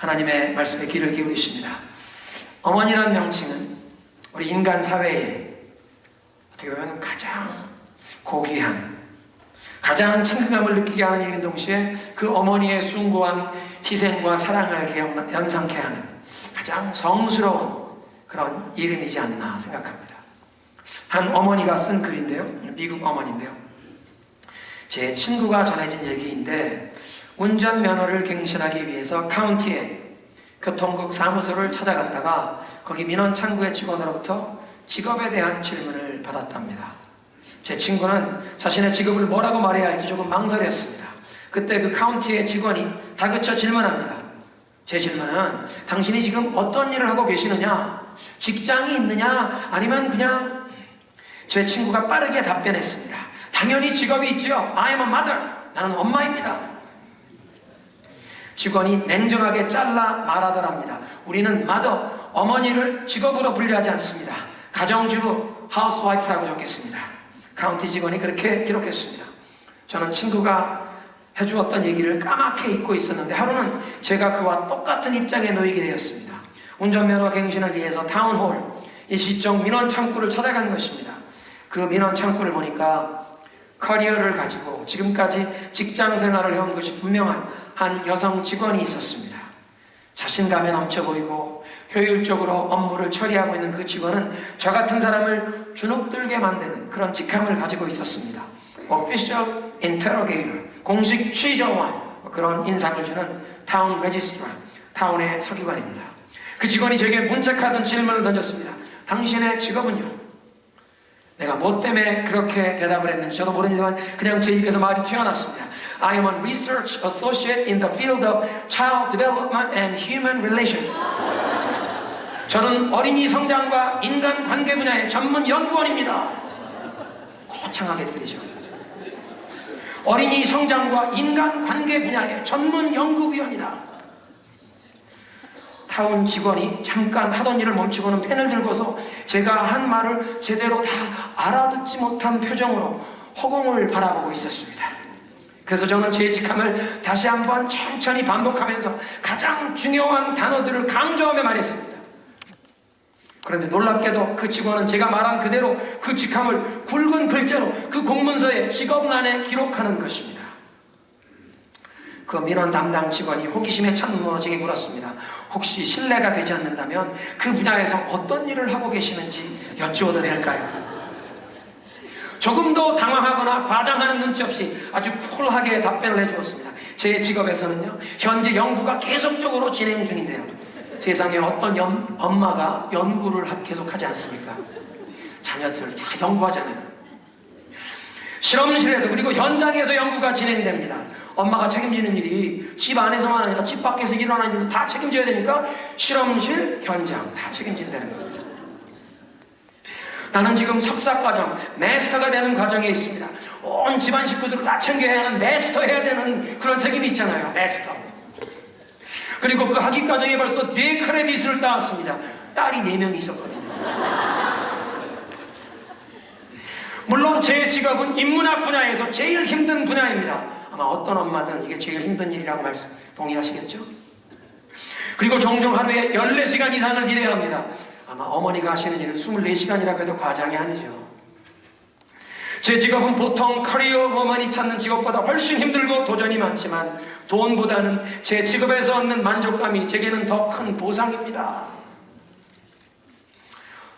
하나님의 말씀에 귀를 기울이십니다. 어머니라는 명칭은 우리 인간 사회에 어떻게 보면 가장 고귀한, 가장 친근감을 느끼게 하는 일인 동시에 그 어머니의 숭고한 희생과 사랑을 연상케 하는 가장 성스러운 그런 이름이지 않나 생각합니다. 한 어머니가 쓴 글인데요, 미국 어머니인데요, 제 친구가 전해진 얘기인데, 운전면허를 갱신하기 위해서 카운티에 교통국 사무소를 찾아갔다가 거기 민원 창구의 직원으로부터 직업에 대한 질문을 받았답니다. 제 친구는 자신의 직업을 뭐라고 말해야 할지 조금 망설였습니다. 그때 그 카운티의 직원이 다그쳐 질문합니다. 제 질문은, 당신이 지금 어떤 일을 하고 계시느냐? 직장이 있느냐? 아니면 그냥? 제 친구가 빠르게 답변했습니다. 당연히 직업이 있죠. I am a mother. 나는 엄마입니다. 직원이 냉정하게 잘라 말하더랍니다. 우리는 mother, 어머니를 직업으로 분류하지 않습니다. 가정주부, hausewife라고 적겠습니다. 카운티 직원이 그렇게 기록했습니다. 저는 친구가 해주었던 얘기를 까맣게 잊고 있었는데, 하루는 제가 그와 똑같은 입장에 놓이게 되었습니다. 운전면허 갱신을 위해서 타운홀, 일시적 민원 창구를 찾아간 것입니다. 그 민원 창구를 보니까 커리어를 가지고 지금까지 직장 생활을 해온 것이 분명한 한 여성 직원이 있었습니다. 자신감에 넘쳐 보이고 효율적으로 업무를 처리하고 있는 그 직원은 저 같은 사람을 주눅들게 만드는 그런 직함을 가지고 있었습니다. Official Interrogator, 공식 취조원, 그런 인상을 주는 타운 레지스트라, 타운의 서기관입니다. 그 직원이 저에게 문책하던 질문을 던졌습니다. 당신의 직업은요? 내가 뭐 때문에 그렇게 대답을 했는지 저도 모르지만 그냥 제 입에서 말이 튀어났습니다. I am a research associate in the field of child development and human relations. 저는 어린이 성장과 인간 관계 분야의 전문 연구원입니다. 거창하게 들리죠. 어린이 성장과 인간 관계 분야의 전문 연구위원이다. 타운 직원이 잠깐 하던 일을 멈추고는 펜을 들고서 제가 한 말을 제대로 다 알아듣지 못한 표정으로 허공을 바라보고 있었습니다. 그래서 저는 제 직함을 다시 한번 천천히 반복하면서 가장 중요한 단어들을 강조하며 말했습니다. 그런데 놀랍게도 그 직원은 제가 말한 그대로 그 직함을 굵은 글자로 그 공문서에 직업란에 기록하는 것입니다. 그 민원 담당 직원이 호기심에 찬 눈으로 제게 물었습니다. 혹시 실례가 되지 않는다면 그 분야에서 어떤 일을 하고 계시는지 여쭈어도 될까요? 조금도 당황하거나 과장하는 눈치 없이 아주 쿨하게 답변을 해주었습니다. 제 직업에서는요, 현재 연구가 계속적으로 진행 중인데요. 세상에 어떤 엄마가 연구를 계속하지 않습니까? 자녀들 다 연구하잖아요. 실험실에서 그리고 현장에서 연구가 진행됩니다. 엄마가 책임지는 일이 집 안에서만 아니라 집 밖에서 일어나는 일도 다 책임져야 되니까 실험실, 현장 다 책임진다는 겁니다. 나는 지금 석사과정, 마스터가 되는 과정에 있습니다. 온 집안 식구들을 다 챙겨야 하는 마스터 해야 되는 그런 책임이 있잖아요. 마스터. 그리고 그 학위 과정에 벌써 4크레딧을 따왔습니다. 딸이 4명이 있었거든요. 물론 제 직업은 인문학 분야에서 제일 힘든 분야입니다. 아마 어떤 엄마들은 이게 제일 힘든 일이라고 동의하시겠죠? 그리고 종종 하루에 14시간 이상을 일해야 합니다. 아마 어머니가 하시는 일은 24시간이라고 해도 과장이 아니죠. 제 직업은 보통 커리어 워먼이 찾는 직업보다 훨씬 힘들고 도전이 많지만 돈보다는 제 직업에서 얻는 만족감이 제게는 더 큰 보상입니다.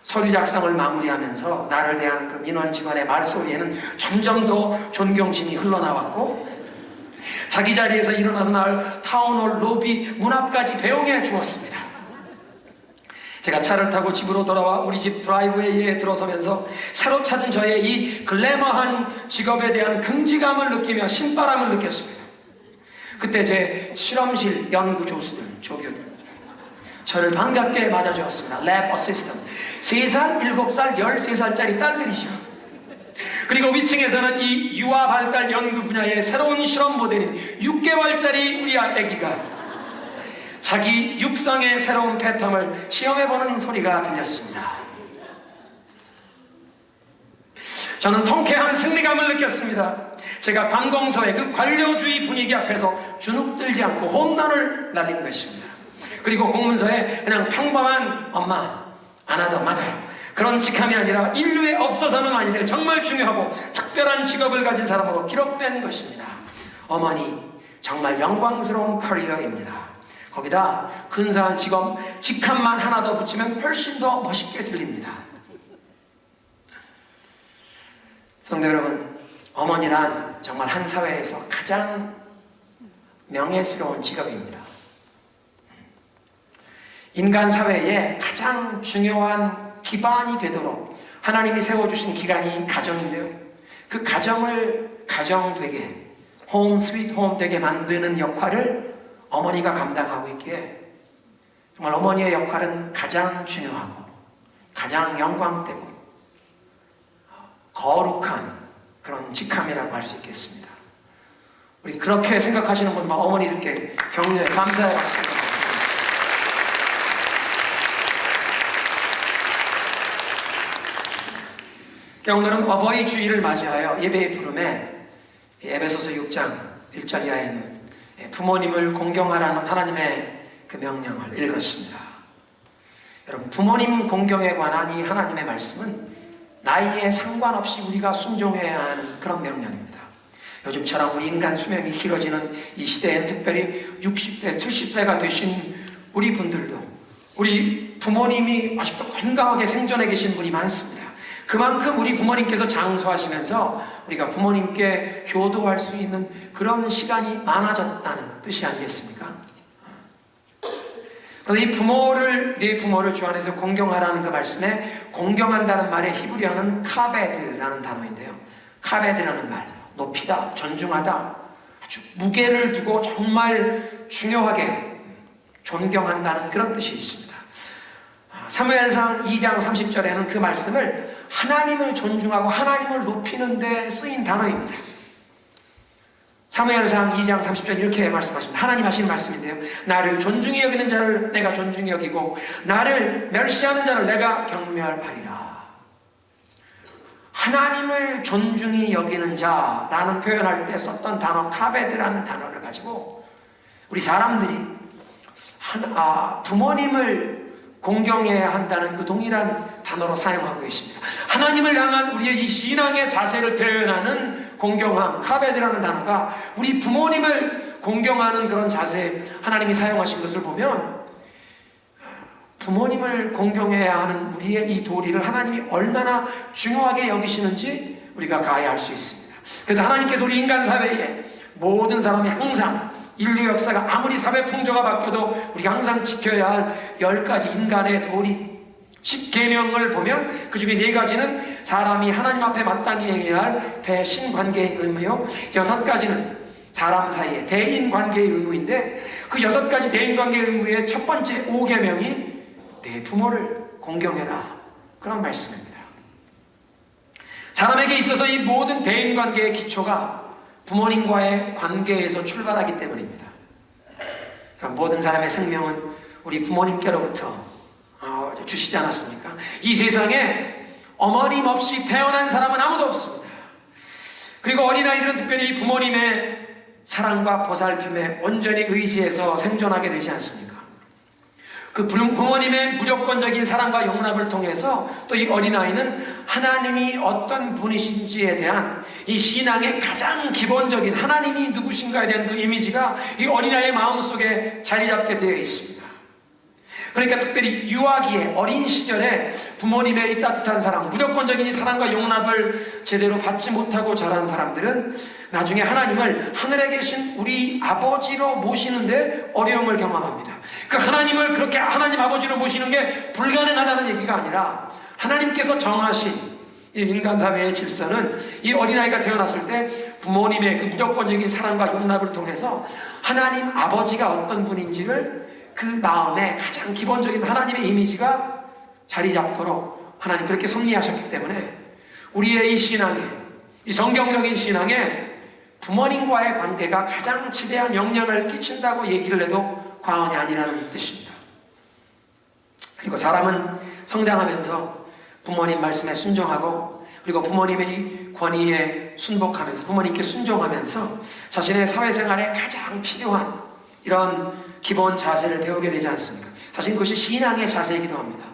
서류 작성을 마무리하면서 나를 대하는 그 민원 직원의 말소리에는 점점 더 존경심이 흘러나왔고, 자기 자리에서 일어나서 나를 타운홀 로비 문 앞까지 배웅해 주었습니다. 제가 차를 타고 집으로 돌아와 우리 집 드라이브웨이에 들어서면서 새로 찾은 저의 이 글래머한 직업에 대한 긍지감을 느끼며 신바람을 느꼈습니다. 그때 제 실험실 연구 조수들, 조교들 저를 반갑게 맞아주었습니다. 랩 어시스턴트 3살, 7살, 13살짜리 딸들이죠. 그리고 위층에서는 이 유아 발달 연구 분야의 새로운 실험 모델인 6개월짜리 우리 아기가 자기 육성의 새로운 패턴을 시험해보는 소리가 들렸습니다. 저는 통쾌한 승리감을 느꼈습니다. 제가 관공서의 그 관료주의 분위기 앞에서 주눅들지 않고 홈런을 날린 것입니다. 그리고 공문서에 그냥 평범한 엄마, 아나더 마더 그런 직함이 아니라 인류에 없어서는 안 될 정말 중요하고 특별한 직업을 가진 사람으로 기록된 것입니다. 어머니, 정말 영광스러운 커리어입니다. 거기다 근사한 직함만 하나 더 붙이면 훨씬 더 멋있게 들립니다. 성도 여러분, 어머니란 정말 한 사회에서 가장 명예스러운 직업입니다. 인간 사회에 가장 중요한 기반이 되도록 하나님이 세워주신 기관이 가정인데요. 그 가정을 가정되게, 홈 스윗 홈 되게 만드는 역할을 어머니가 감당하고 있기에 정말 어머니의 역할은 가장 중요하고 가장 영광되고 거룩한 그런 직함이라고 할 수 있겠습니다. 우리 그렇게 생각하시는 분만 어머니들께 격려에 감사의 박수를 드립니다. 오늘은 어버이 주일을 맞이하여 예배의 부름에 에베소서 6장 1절 이하에 있는 부모님을 공경하라는 하나님의 그 명령을 읽었습니다. 여러분, 부모님 공경에 관한 이 하나님의 말씀은 나이에 상관없이 우리가 순종해야 하는 그런 명령입니다. 요즘처럼 우리 인간 수명이 길어지는 이 시대에는 특별히 60세, 70세가 되신 우리 분들도 우리 부모님이 아직도 건강하게 생존해 계신 분이 많습니다. 그만큼 우리 부모님께서 장수하시면서 우리가 부모님께 효도할 수 있는 그런 시간이 많아졌다는 뜻이 아니겠습니까? 그래서 이 네 부모를 주 안에서 공경하라는 그 말씀에 공경한다는 말의 히브리어는 카베드라는 단어인데요. 카베드라는 말, 높이다, 존중하다, 아주 무게를 두고 정말 중요하게 존경한다는 그런 뜻이 있습니다. 사무엘상 2장 30절에는 그 말씀을 하나님을 존중하고 하나님을 높이는 데 쓰인 단어입니다. 사무엘상 2장 30절 이렇게 말씀하십니다. 하나님 하시는 말씀인데요. 나를 존중히 여기는 자를 내가 존중히 여기고 나를 멸시하는 자를 내가 경멸하리라. 하나님을 존중히 여기는 자라는 표현할 때 썼던 단어 카베드라는 단어를 가지고 우리 사람들이 부모님을 공경해야 한다는 그 동일한 단어로 사용하고 계십니다. 하나님을 향한 우리의 이 신앙의 자세를 표현하는 공경함, 카베드라는 단어가 우리 부모님을 공경하는 그런 자세에 하나님이 사용하신 것을 보면 부모님을 공경해야 하는 우리의 이 도리를 하나님이 얼마나 중요하게 여기시는지 우리가 가해할 수 있습니다. 그래서 하나님께서 우리 인간 사회에 모든 사람이 항상 인류 역사가 아무리 사회 풍조가 바뀌어도 우리가 항상 지켜야 할 10가지 인간의 도리 10계명을 보면 그 중에 4가지는 사람이 하나님 앞에 마땅히 행해야 할 대신관계의 의무요 6가지는 사람 사이의 대인관계의 의무인데 그 6가지 대인관계의 의무의 첫 번째 5계명이 내 부모를 공경해라 그런 말씀입니다. 사람에게 있어서 이 모든 대인관계의 기초가 부모님과의 관계에서 출발하기 때문입니다. 그럼 모든 사람의 생명은 우리 부모님께로부터 주시지 않았습니까? 이 세상에 어머님 없이 태어난 사람은 아무도 없습니다. 그리고 어린아이들은 특별히 부모님의 사랑과 보살핌에 온전히 의지해서 생존하게 되지 않습니까? 그 부모님의 무조건적인 사랑과 용납을 통해서 또 이 어린아이는 하나님이 어떤 분이신지에 대한 이 신앙의 가장 기본적인 하나님이 누구신가에 대한 그 이미지가 이 어린아이의 마음속에 자리 잡게 되어 있습니다. 그러니까 특별히 유아기에 어린 시절에 부모님의 이 따뜻한 사랑, 무조건적인 이 사랑과 용납을 제대로 받지 못하고 자란 사람들은 나중에 하나님을 하늘에 계신 우리 아버지로 모시는데 어려움을 경험합니다. 그 하나님을 그렇게 하나님 아버지로 모시는 게 불가능하다는 얘기가 아니라 하나님께서 정하신 이 인간 사회의 질서는 이 어린아이가 태어났을 때 부모님의 그 무조건적인 사랑과 용납을 통해서 하나님 아버지가 어떤 분인지를 그 마음에 가장 기본적인 하나님의 이미지가 자리 잡도록 하나님 그렇게 섭리하셨기 때문에 우리의 이 신앙에, 이 성경적인 신앙에 부모님과의 관계가 가장 지대한 영향을 끼친다고 얘기를 해도 과언이 아니라는 뜻입니다. 그리고 사람은 성장하면서 부모님 말씀에 순종하고 그리고 부모님의 권위에 순복하면서 부모님께 순종하면서 자신의 사회생활에 가장 필요한 이런 기본 자세를 배우게 되지 않습니까? 사실 그것이 신앙의 자세이기도 합니다.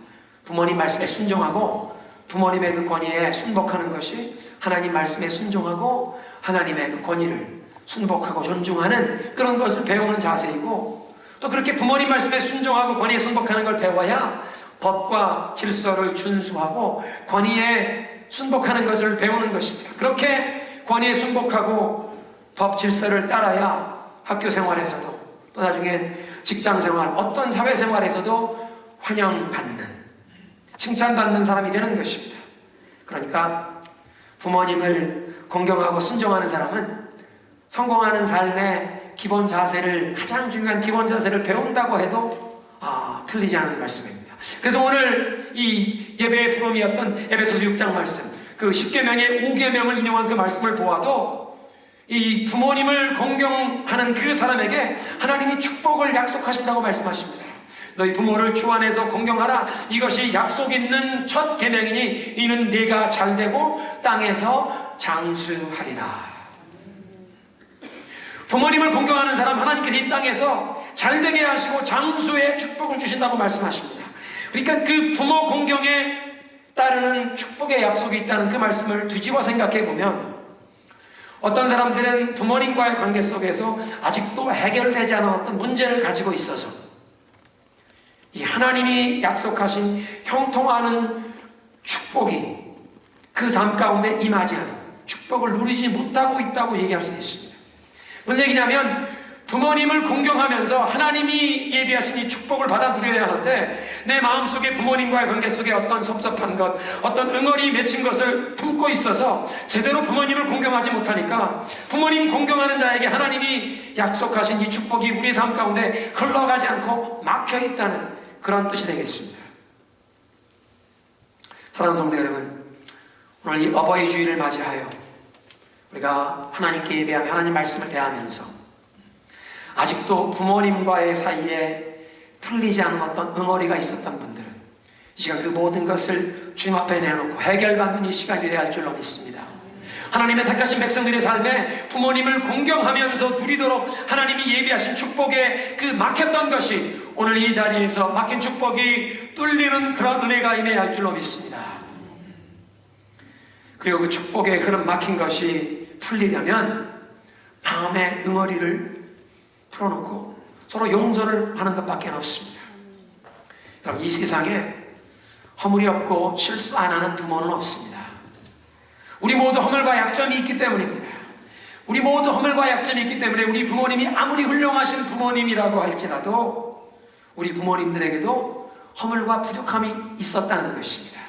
부모님 말씀에 순종하고 부모님의 그 권위에 순복하는 것이 하나님 말씀에 순종하고 하나님의 그 권위를 순복하고 존중하는 그런 것을 배우는 자세이고, 또 그렇게 부모님 말씀에 순종하고 권위에 순복하는 걸 배워야 법과 질서를 준수하고 권위에 순복하는 것을 배우는 것입니다. 그렇게 권위에 순복하고 법 질서를 따라야 학교 생활에서도 또 나중에 직장 생활, 어떤 사회 생활에서도 환영받는, 칭찬받는 사람이 되는 것입니다. 그러니까 부모님을 공경하고 순종하는 사람은 성공하는 삶의 기본 자세를, 가장 중요한 기본 자세를 배운다고 해도 틀리지 않은 말씀입니다. 그래서 오늘 이 예배의 프롬이었던 에베소서 6장 말씀, 그 10계명의 5계명을 인용한 그 말씀을 보아도 이 부모님을 공경하는 그 사람에게 하나님이 축복을 약속하신다고 말씀하십니다. 너희 부모를 주 안에서 공경하라. 이것이 약속 있는 첫 계명이니 이는 네가 잘되고 땅에서 장수하리라. 부모님을 공경하는 사람, 하나님께서 이 땅에서 잘되게 하시고 장수의 축복을 주신다고 말씀하십니다. 그러니까 그 부모 공경에 따르는 축복의 약속이 있다는 그 말씀을 뒤집어 생각해 보면, 어떤 사람들은 부모님과의 관계 속에서 아직도 해결되지 않은 어떤 문제를 가지고 있어서 이 하나님이 약속하신 형통하는 축복이 그 삶 가운데 임하지 않은, 축복을 누리지 못하고 있다고 얘기할 수 있습니다. 무슨 얘기냐면, 부모님을 공경하면서 하나님이 예비하신 이 축복을 받아 누려야 하는데 내 마음속에 부모님과의 관계 속에 어떤 섭섭한 것, 어떤 응어리 맺힌 것을 품고 있어서 제대로 부모님을 공경하지 못하니까 부모님 공경하는 자에게 하나님이 약속하신 이 축복이 우리 삶 가운데 흘러가지 않고 막혀있다는 그런 뜻이 되겠습니다. 사랑하는 성도 여러분, 오늘 이 어버이 주일을 맞이하여 우리가 하나님께 예배하며 하나님 말씀을 대하면서 아직도 부모님과의 사이에 풀리지 않은 어떤 응어리가 있었던 분들은 이 시간 그 모든 것을 주님 앞에 내놓고 해결받는 이 시간이 되어야 할 줄로 믿습니다. 하나님의 택하신 백성들의 삶에 부모님을 공경하면서 누리도록 하나님이 예비하신 축복에 그 막혔던 것이 오늘 이 자리에서 막힌 축복이 뚫리는 그런 은혜가 임해야 할 줄로 믿습니다. 그리고 그 축복의 흐름 막힌 것이 풀리려면 마음의 응어리를 풀어놓고 서로 용서를 하는 것밖에 없습니다. 여러분, 이 세상에 허물이 없고 실수 안 하는 부모는 없습니다. 우리 모두 허물과 약점이 있기 때문입니다. 우리 모두 허물과 약점이 있기 때문에 우리 부모님이 아무리 훌륭하신 부모님이라고 할지라도 우리 부모님들에게도 허물과 부족함이 있었다는 것입니다.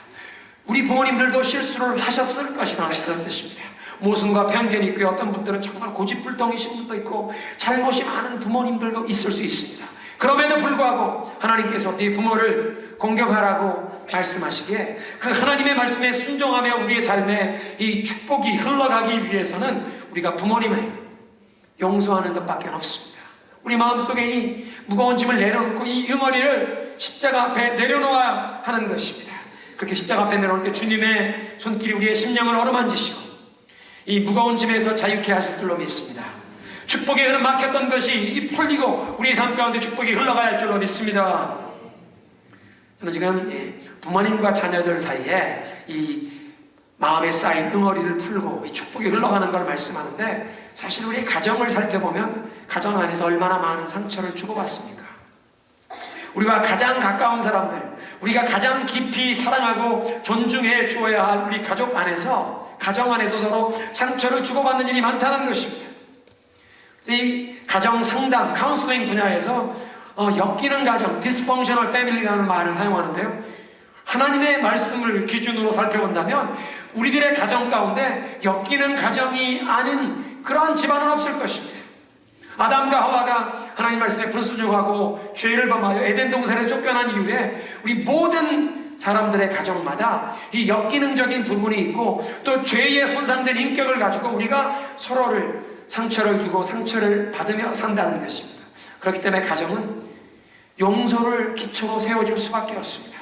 우리 부모님들도 실수를 하셨을 것이라는 그런 뜻입니다. 모순과 편견이 있고 어떤 분들은 정말 고집불통이신 분도 있고 잘못이 많은 부모님들도 있을 수 있습니다. 그럼에도 불구하고 하나님께서 네 부모를 공경하라고 말씀하시기에 그 하나님의 말씀에 순종하며 우리의 삶에 이 축복이 흘러가기 위해서는 우리가 부모님을 용서하는 것밖에 없습니다. 우리 마음속에 이 무거운 짐을 내려놓고 이 응어리를 십자가 앞에 내려놓아야 하는 것입니다. 그렇게 십자가 앞에 내려놓을 때 주님의 손길이 우리의 심령을 어루만지시고 이 무거운 짐에서 자유케 하실 줄로 믿습니다. 축복의 흐름 막혔던 것이 풀리고 우리의 삶 가운데 축복이 흘러가야 할 줄로 믿습니다. 저는 지금 부모님과 자녀들 사이에 이 마음에 쌓인 응어리를 풀고 이 축복이 흘러가는 걸 말씀하는데, 사실 우리 가정을 살펴보면 가정 안에서 얼마나 많은 상처를 주고받습니까? 우리가 가장 가까운 사람들, 우리가 가장 깊이 사랑하고 존중해 주어야 할 우리 가족 안에서, 가정 안에서 서로 상처를 주고받는 일이 많다는 것입니다. 이 가정 상담, 카운슬링 분야에서 엮이는 가정, dysfunctional family라는 말을 사용하는데요. 하나님의 말씀을 기준으로 살펴본다면 우리들의 가정 가운데 엮이는 가정이 아닌 그러한 집안은 없을 것입니다. 아담과 하와가 하나님 말씀에 불순종하고 죄를 범하여 에덴 동산에 쫓겨난 이후에 우리 모든 사람들의 가정마다 이 역기능적인 부분이 있고 또 죄에 손상된 인격을 가지고 우리가 서로를 상처를 주고 상처를 받으며 산다는 것입니다. 그렇기 때문에 가정은 용서를 기초로 세워질 수밖에 없습니다.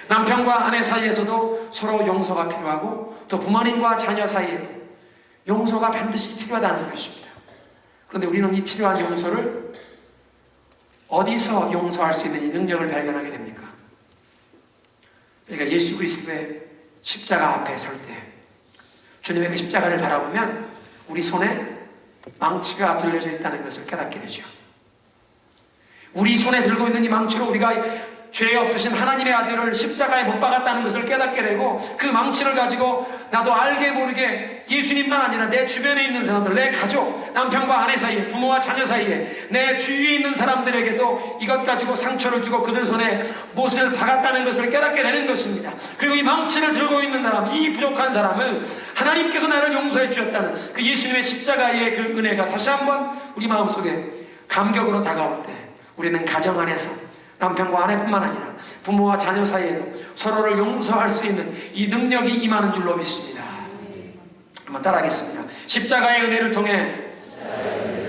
남편과 아내 사이에서도 서로 용서가 필요하고 또 부모님과 자녀 사이에도 용서가 반드시 필요하다는 것입니다. 그런데 우리는 이 필요한 용서를 어디서 용서할 수 있는 이 능력을 발견하게 됩니까? 그러니까 예수 그리스도의 십자가 앞에 설 때 주님의 그 십자가를 바라보면 우리 손에 망치가 들려져 있다는 것을 깨닫게 되죠. 우리 손에 들고 있는 이 망치로 우리가 죄 없으신 하나님의 아들을 십자가에 못 박았다는 것을 깨닫게 되고, 그 망치를 가지고 나도 알게 모르게 예수님만 아니라 내 주변에 있는 사람들, 내 가족, 남편과 아내 사이에, 부모와 자녀 사이에, 내 주위에 있는 사람들에게도 이것 가지고 상처를 주고 그들 손에 못을 박았다는 것을 깨닫게 되는 것입니다. 그리고 이 망치를 들고 있는 사람, 이 부족한 사람을 하나님께서 나를 용서해 주셨다는 그 예수님의 십자가의 그 은혜가 다시 한번 우리 마음속에 감격으로 다가올 때, 우리는 가정 안에서 남편과 아내뿐만 아니라 부모와 자녀 사이에도 서로를 용서할 수 있는 이 능력이 임하는 줄로 믿습니다. 한번 따라하겠습니다. 십자가의 은혜를 통해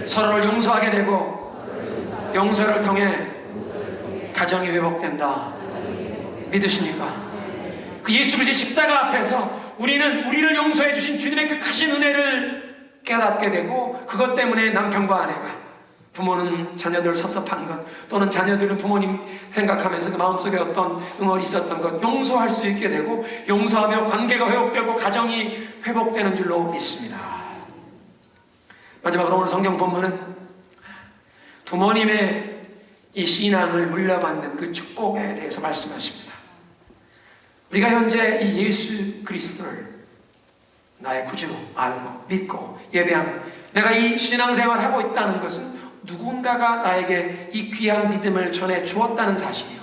서로를 용서하게 되고, 용서를 통해 가정이 회복된다. 믿으십니까? 그 예수 그리스도의 십자가 앞에서 우리는 우리를 용서해 주신 주님의 그 크신 은혜를 깨닫게 되고, 그것 때문에 남편과 아내가, 부모는 자녀들 섭섭한 것, 또는 자녀들은 부모님 생각하면서 그 마음속에 어떤 응어리 있었던 것 용서할 수 있게 되고, 용서하며 관계가 회복되고 가정이 회복되는 줄로 믿습니다. 마지막으로 오늘 성경 본문은 부모님의 이 신앙을 물려받는 그 축복에 대해서 말씀하십니다. 우리가 현재 이 예수 그리스도를 나의 구주로 알고 믿고 예배하고 내가 이 신앙생활을 하고 있다는 것은 누군가가 나에게 이 귀한 믿음을 전해 주었다는 사실이요,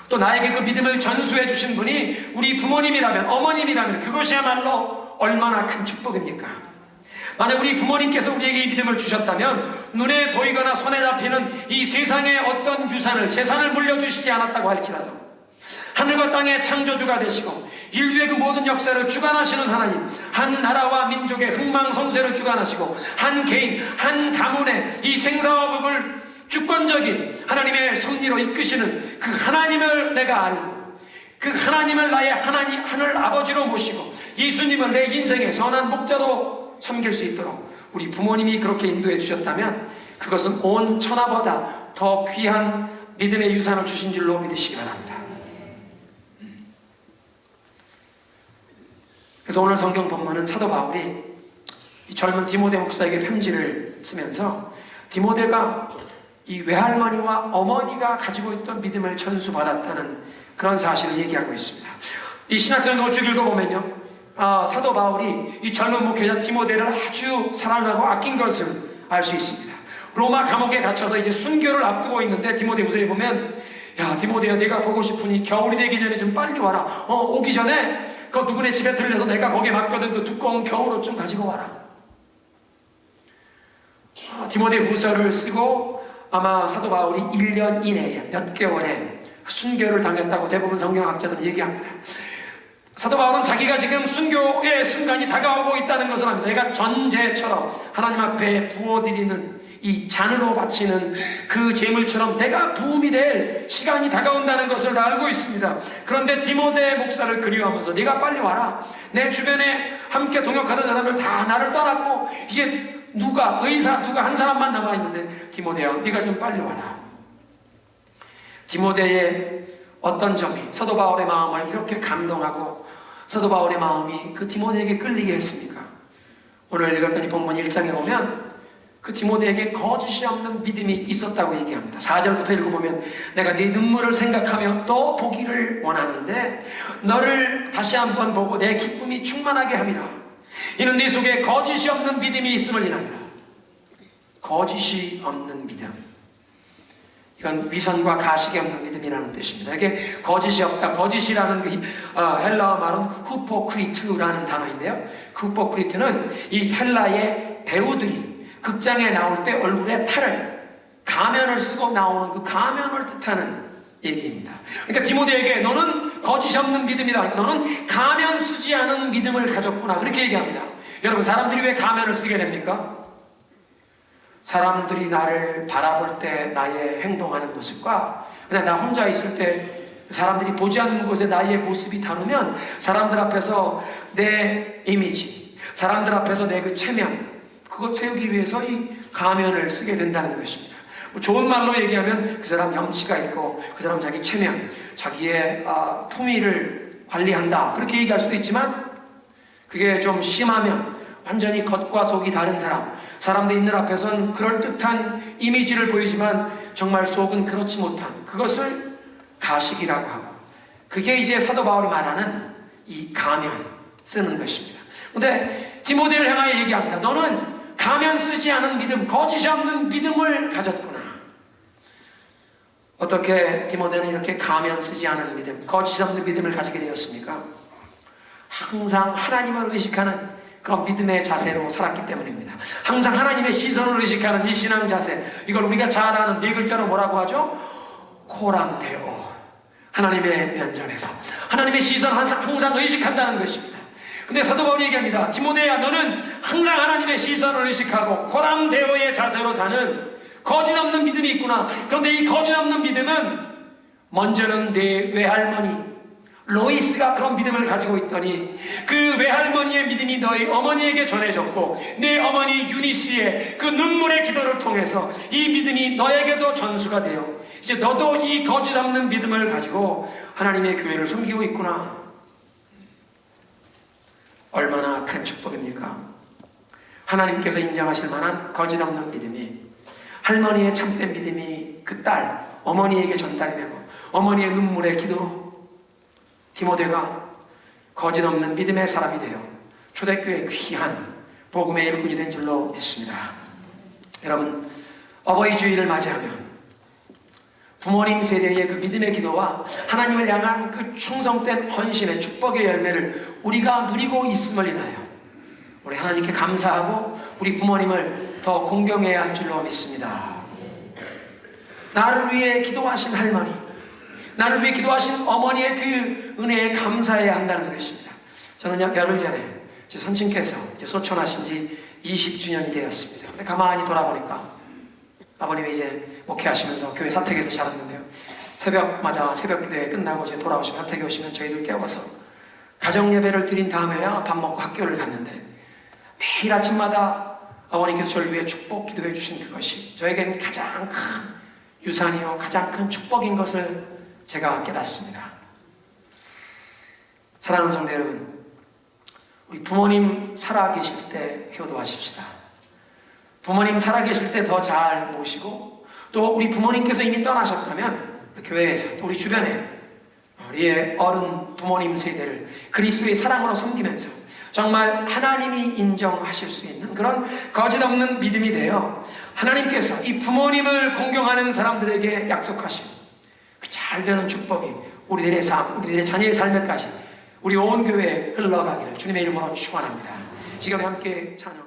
또 나에게 그 믿음을 전수해 주신 분이 우리 부모님이라면, 어머님이라면 그것이야말로 얼마나 큰 축복입니까? 만약 우리 부모님께서 우리에게 이 믿음을 주셨다면 눈에 보이거나 손에 잡히는 이 세상의 어떤 유산을, 재산을 물려주시지 않았다고 할지라도 하늘과 땅의 창조주가 되시고 인류의 그 모든 역사를 주관하시는 하나님, 한 나라와 민족의 흥망성쇠를 주관하시고 한 개인, 한 가문의 이 생사화복을 주권적인 하나님의 섭리로 이끄시는 그 하나님을 내가 알고, 그 하나님을 나의 하나님, 하늘 아버지로 모시고 예수님을 내 인생의 선한 목자로 섬길 수 있도록 우리 부모님이 그렇게 인도해 주셨다면 그것은 온 천하보다 더 귀한 믿음의 유산을 주신 줄로 믿으시기 바랍니다. 그래서 오늘 성경 본문은 사도 바울이 이 젊은 디모데 목사에게 편지를 쓰면서 디모데가 이 외할머니와 어머니가 가지고 있던 믿음을 전수받았다는 그런 사실을 얘기하고 있습니다. 이 신학성경을 쭉 읽어보면요, 사도 바울이 이 젊은 목회자 디모데를 아주 사랑하고 아낀 것을 알 수 있습니다. 로마 감옥에 갇혀서 이제 순교를 앞두고 있는데 디모데후서에 보면, 야 디모데야, 내가 보고 싶으니 겨울이 되기 전에 좀 빨리 와라. 오기 전에 그 누구네 집에 들려서 내가 거기에 맡겨둔 그 두꺼운 겨울옷 좀 가지고 와라. 디모데후서를 쓰고 아마 사도 바울이 1년 이내에 몇 개월에 순교를 당했다고 대부분 성경학자들은 얘기합니다. 사도 바울은 자기가 지금 순교의 순간이 다가오고 있다는 것을 압니다. 내가 전제처럼 하나님 앞에 부어드리는 이 잔으로 바치는 그 제물처럼 내가 부음이 될 시간이 다가온다는 것을 다 알고 있습니다. 그런데 디모데 목사를 그리워하면서 네가 빨리 와라. 내 주변에 함께 동역하던 사람들 다 나를 떠났고 이제 의사 누가 한 사람만 남아있는데 디모데야, 네가 좀 빨리 와라. 디모데의 어떤 점이 사도 바울의 마음을 이렇게 감동하고 사도 바울의 마음이 그 디모데에게 끌리게 했습니까? 오늘 읽었던 이 본문 1장에 보면 그 디모데에게 거짓이 없는 믿음이 있었다고 얘기합니다. 4절부터 읽어보면 내가 네 눈물을 생각하며 또 보기를 원하는데 너를 다시 한번 보고 내 기쁨이 충만하게 함이라. 이는 네 속에 거짓이 없는 믿음이 있음을 인하리라. 거짓이 없는 믿음, 이건 위선과 가식이 없는 믿음이라는 뜻입니다. 이게 거짓이 없다. 거짓이라는 그 헬라어 말은 후포크리트라는 단어인데요, 그 후포크리트는 이 헬라의 배우들이 극장에 나올 때 얼굴에 가면을 쓰고 나오는 그 가면을 뜻하는 얘기입니다. 그러니까 디모데에게 너는 거짓이 없는 믿음이다. 너는 가면 쓰지 않은 믿음을 가졌구나. 그렇게 얘기합니다. 여러분, 사람들이 왜 가면을 쓰게 됩니까? 사람들이 나를 바라볼 때 나의 행동하는 모습과 그냥 나 혼자 있을 때 사람들이 보지 않는 곳에 나의 모습이 다르면 사람들 앞에서 내 이미지, 사람들 앞에서 내 그 체면, 그것 세우기 위해서 이 가면을 쓰게 된다는 것입니다. 좋은 말로 얘기하면 그 사람 염치가 있고 그 사람 자기 체면, 자기의 품위를 관리한다, 그렇게 얘기할 수도 있지만, 그게 좀 심하면 완전히 겉과 속이 다른 사람, 사람들 있는 앞에서는 그럴듯한 이미지를 보이지만 정말 속은 그렇지 못한, 그것을 가식이라고 하고, 그게 이제 사도 바울이 말하는 이 가면 쓰는 것입니다. 근데 디모데를 향하여 얘기합니다. 너는 가면 쓰지 않은 믿음, 거짓이 없는 믿음을 가졌구나. 어떻게 디모데는 이렇게 가면 쓰지 않은 믿음, 거짓 없는 믿음을 가지게 되었습니까? 항상 하나님을 의식하는 그런 믿음의 자세로 살았기 때문입니다. 항상 하나님의 시선을 의식하는 이 신앙 자세, 이걸 우리가 잘 아는 네 글자로 뭐라고 하죠? 코람데오. 하나님의 면전에서 하나님의 시선 항상 의식한다는 것입니다. 근데 사도 바울이 얘기합니다. 디모데야, 너는 항상 하나님의 시선을 의식하고 코람데오의 자세로 사는 거짓 없는 믿음이 있구나. 그런데 이 거짓 없는 믿음은 먼저는 내 외할머니 로이스가 그런 믿음을 가지고 있더니 그 외할머니의 믿음이 너희 어머니에게 전해졌고, 내 어머니 유니스의 그 눈물의 기도를 통해서 이 믿음이 너에게도 전수가 되어 이제 너도 이 거짓 없는 믿음을 가지고 하나님의 교회를 섬기고 있구나. 얼마나 큰 축복입니까? 하나님께서 인정하실 만한 거짓 없는 믿음이, 할머니의 참된 믿음이 그 딸 어머니에게 전달이 되고, 어머니의 눈물의 기도로 디모데가 거짓 없는 믿음의 사람이 되어 초대교회의 귀한 복음의 일꾼이 된 줄로 믿습니다. 여러분, 어버이 주일을 맞이하면 부모님 세대의 그 믿음의 기도와 하나님을 향한 그 충성된 헌신의 축복의 열매를 우리가 누리고 있음을 인하여 우리 하나님께 감사하고 우리 부모님을 더 공경해야 할 줄로 믿습니다. 나를 위해 기도하신 할머니, 나를 위해 기도하신 어머니의 그 은혜에 감사해야 한다는 것입니다. 저는 약 열흘 전에 제 선친께서 소천하신 지 20주년이 되었습니다. 근데 가만히 돌아보니까 아버님이 이제 목회하시면서 교회 사택에서 자랐는데요. 새벽마다 새벽 기도회 끝나고 이제 돌아오시면, 사택에 오시면 저희들 깨워서 가정 예배를 드린 다음에야 밥 먹고 학교를 갔는데, 매일 아침마다 아버님께서 저를 위해 축복 기도해 주신 그것이 저에게는 가장 큰 유산이요, 가장 큰 축복인 것을 제가 깨닫습니다. 사랑하는 성도 여러분, 우리 부모님 살아계실 때 효도하십시다. 부모님 살아계실 때 더 잘 모시고, 또 우리 부모님께서 이미 떠나셨다면 교회에서 또 우리 주변에 우리의 어른 부모님 세대를 그리스도의 사랑으로 섬기면서 정말 하나님이 인정하실 수 있는 그런 거짓 없는 믿음이 되어 하나님께서 이 부모님을 공경하는 사람들에게 약속하신 그 잘되는 축복이 우리들의 삶, 우리들의 자녀의 삶에까지 우리 온 교회에 흘러가기를 주님의 이름으로 축원합니다. 지금 함께 찬양